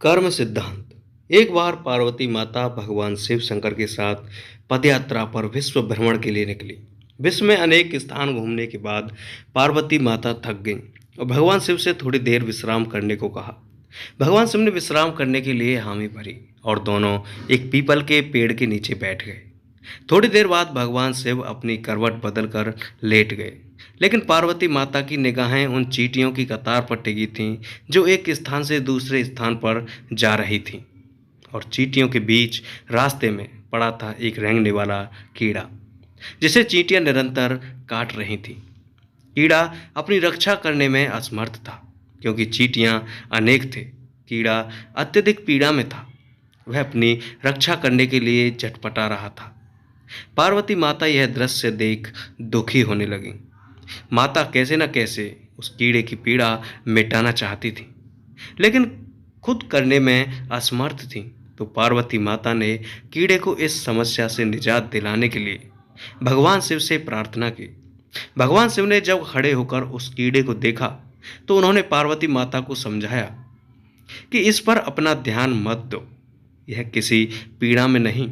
कर्म सिद्धांत। एक बार पार्वती माता भगवान शिव शंकर के साथ पदयात्रा पर विश्व भ्रमण के लिए निकली। विश्व में अनेक स्थान घूमने के बाद पार्वती माता थक गईं और भगवान शिव से थोड़ी देर विश्राम करने को कहा। भगवान शिव ने विश्राम करने के लिए हामी भरी और दोनों एक पीपल के पेड़ के नीचे बैठ गए। थोड़ी देर बाद भगवान शिव अपनी करवट बदलकर लेट गए, लेकिन पार्वती माता की निगाहें उन चींटियों की कतार पर टिकी थीं जो एक स्थान से दूसरे स्थान पर जा रही थीं। और चींटियों के बीच रास्ते में पड़ा था एक रेंगने वाला कीड़ा, जिसे चींटियां निरंतर काट रही थीं। कीड़ा अपनी रक्षा करने में असमर्थ था, क्योंकि चींटियां अनेक थे। कीड़ा अत्यधिक पीड़ा में था। वह अपनी रक्षा करने के लिए झटपटा रहा था। पार्वती माता यह दृश्य देख दुखी होने लगी। माता कैसे न कैसे उस कीड़े की पीड़ा मिटाना चाहती थी, लेकिन खुद करने में असमर्थ थी। तो पार्वती माता ने कीड़े को इस समस्या से निजात दिलाने के लिए भगवान शिव से प्रार्थना की। भगवान शिव ने जब खड़े होकर उस कीड़े को देखा तो उन्होंने पार्वती माता को समझाया कि इस पर अपना ध्यान मत दो। यह किसी पीड़ा में नहीं,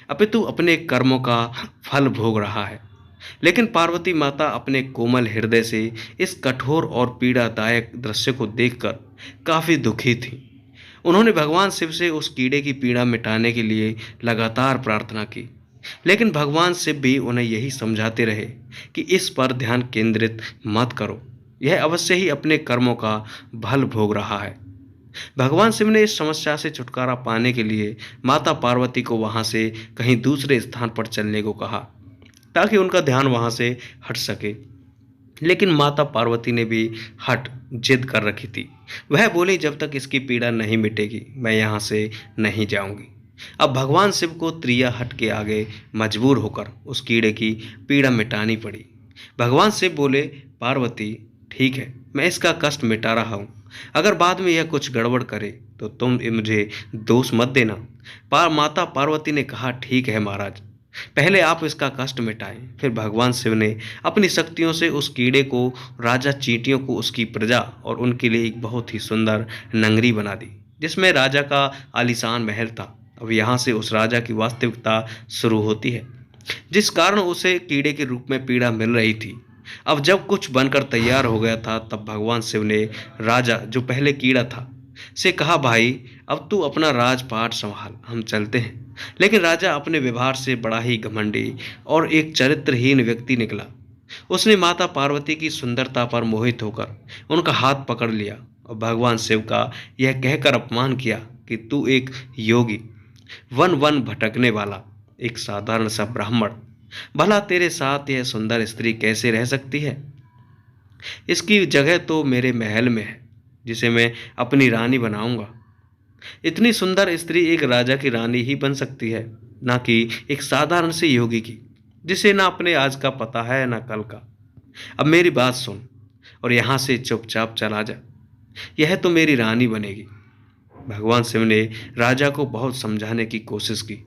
अपितु अपने कर्मों का फल भोग रहा है। लेकिन पार्वती माता अपने कोमल हृदय से इस कठोर और पीड़ादायक दृश्य को देखकर काफी दुखी थी। उन्होंने भगवान शिव से उस कीड़े की पीड़ा मिटाने के लिए लगातार प्रार्थना की, लेकिन भगवान शिव भी उन्हें यही समझाते रहे कि इस पर ध्यान केंद्रित मत करो। यह अवश्य ही अपने कर्मों का फल भोग रहा है। भगवान शिव ने इस समस्या से छुटकारा पाने के लिए माता पार्वती को वहां से कहीं दूसरे स्थान पर चलने को कहा, ताकि उनका ध्यान वहां से हट सके। लेकिन माता पार्वती ने भी जिद कर रखी थी। वह बोली, जब तक इसकी पीड़ा नहीं मिटेगी मैं यहाँ से नहीं जाऊंगी। अब भगवान शिव को त्रिया हट के आगे मजबूर होकर उस कीड़े की पीड़ा मिटानी पड़ी। भगवान शिव बोले, पार्वती ठीक है, मैं इसका कष्ट मिटा रहा हूँ। अगर बाद में यह कुछ गड़बड़ करे तो तुम मुझे दोष मत देना। माता पार्वती ने कहा, ठीक है महाराज, पहले आप इसका कष्ट मिटाएं। फिर भगवान शिव ने अपनी शक्तियों से उस कीड़े को, राजा चींटियों को, उसकी प्रजा और उनके लिए एक बहुत ही सुंदर नगरी बना दी, जिसमें राजा का आलीशान महल था। अब यहाँ से उस राजा की वास्तविकता शुरू होती है, जिस कारण उसे कीड़े के रूप में पीड़ा मिल रही थी। अब जब कुछ बनकर तैयार हो गया था, तब भगवान शिव ने राजा, जो पहले कीड़ा था, से कहा, भाई अब तू अपना राजपाट संभाल, हम चलते हैं। लेकिन राजा अपने व्यवहार से बड़ा ही घमंडी और एक चरित्रहीन व्यक्ति निकला। उसने माता पार्वती की सुंदरता पर मोहित होकर उनका हाथ पकड़ लिया और भगवान शिव का यह कहकर अपमान किया कि तू एक योगी, वन वन भटकने वाला, एक साधारण सा ब्राह्मण, भला तेरे साथ यह सुंदर स्त्री कैसे रह सकती है? इसकी जगह तो मेरे महल में है, जिसे मैं अपनी रानी बनाऊंगा। इतनी सुंदर स्त्री एक राजा की रानी ही बन सकती है, ना कि एक साधारण से योगी की, जिसे ना अपने आज का पता है ना कल का। अब मेरी बात सुन और यहाँ से चुपचाप चला जा। यह तो मेरी रानी बनेगी। भगवान शिव ने राजा को बहुत समझाने की कोशिश की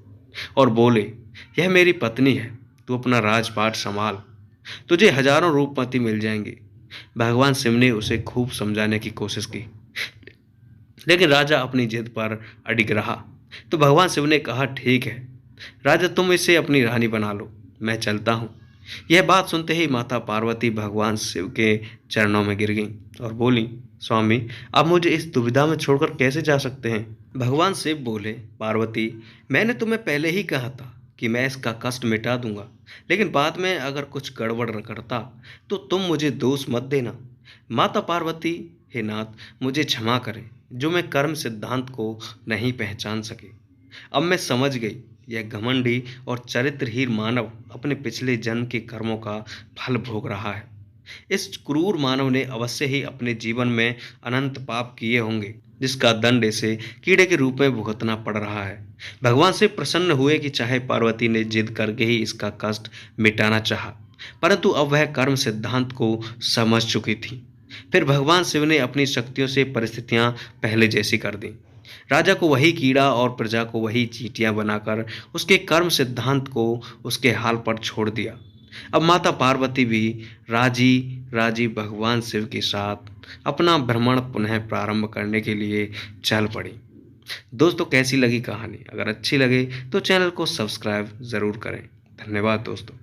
और बोले, यह मेरी पत्नी है, तू अपना राजपाट संभाल, तुझे हजारों रूपमती मिल जाएंगी। भगवान शिव ने उसे खूब समझाने की कोशिश की, लेकिन राजा अपनी जिद पर अडिग रहा। तो भगवान शिव ने कहा, ठीक है राजा, तुम इसे अपनी रानी बना लो, मैं चलता हूँ। यह बात सुनते ही माता पार्वती भगवान शिव के चरणों में गिर गईं और बोली, स्वामी आप मुझे इस दुविधा में छोड़कर कैसे जा सकते हैं? भगवान शिव बोले, पार्वती मैंने तुम्हें पहले ही कहा था कि मैं इसका कष्ट मिटा दूंगा, लेकिन बाद में अगर कुछ गड़बड़ करता तो तुम मुझे दोष मत देना। माता पार्वती, हे नाथ मुझे क्षमा करें, जो मैं कर्म सिद्धांत को नहीं पहचान सके। अब मैं समझ गई, यह घमंडी और चरित्रहीन मानव अपने पिछले जन्म के कर्मों का फल भोग रहा है। इस क्रूर मानव ने अवश्य ही अपने जीवन में अनंत पाप किए होंगे, जिसका दंड इसे कीड़े के रूप में भुगतना पड़ रहा है। भगवान से प्रसन्न हुए कि चाहे पार्वती ने जिद करके ही इसका कष्ट मिटाना चाहा, परंतु अब वह कर्म सिद्धांत को समझ चुकी थी। फिर भगवान शिव ने अपनी शक्तियों से परिस्थितियां पहले जैसी कर दी। राजा को वही कीड़ा और प्रजा को वही चींटियां बनाकर उसके कर्म सिद्धांत को उसके हाल पर छोड़ दिया। अब माता पार्वती भी राजी राजी भगवान शिव के साथ अपना भ्रमण पुनः प्रारंभ करने के लिए चल पड़ी। दोस्तों कैसी लगी कहानी? अगर अच्छी लगे तो चैनल को सब्सक्राइब ज़रूर करें। धन्यवाद दोस्तों।